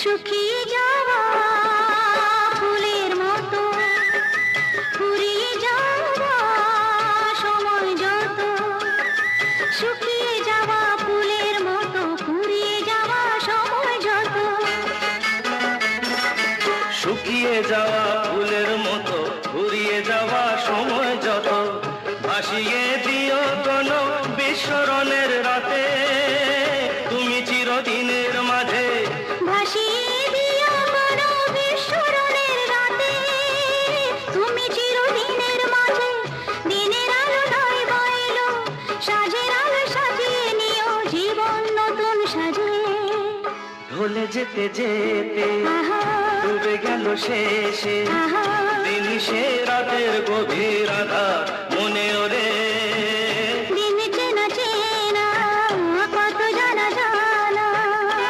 শুকিয়ে যাওয়া ফুলের মতো ফুরিয়ে যাওয়া সময় যত, শুকিয়ে যাওয়া ফুলের মতো ফুরিয়ে যাওয়া সময় যত, শুকিয়ে যাওয়া ফুলের মতো ফুরিয়ে যাওয়া সময় যত, ভাসিয়ে দিও কোনো বিস্মরণের রাতে তুমি চিরদিনের মাঝে, ভাসিয়ে দিও কোনো বিস্মরণের রাতে তুমি চিরদিনের মাঝে। দিনের আলো নয় বইলো সাজের আলো সাজিয়ে নিও জীবন নতুন সাজে। ঢলে যেতে যেতে ডুবে গেল শেষে দিন, সে রাতের গভীর আধার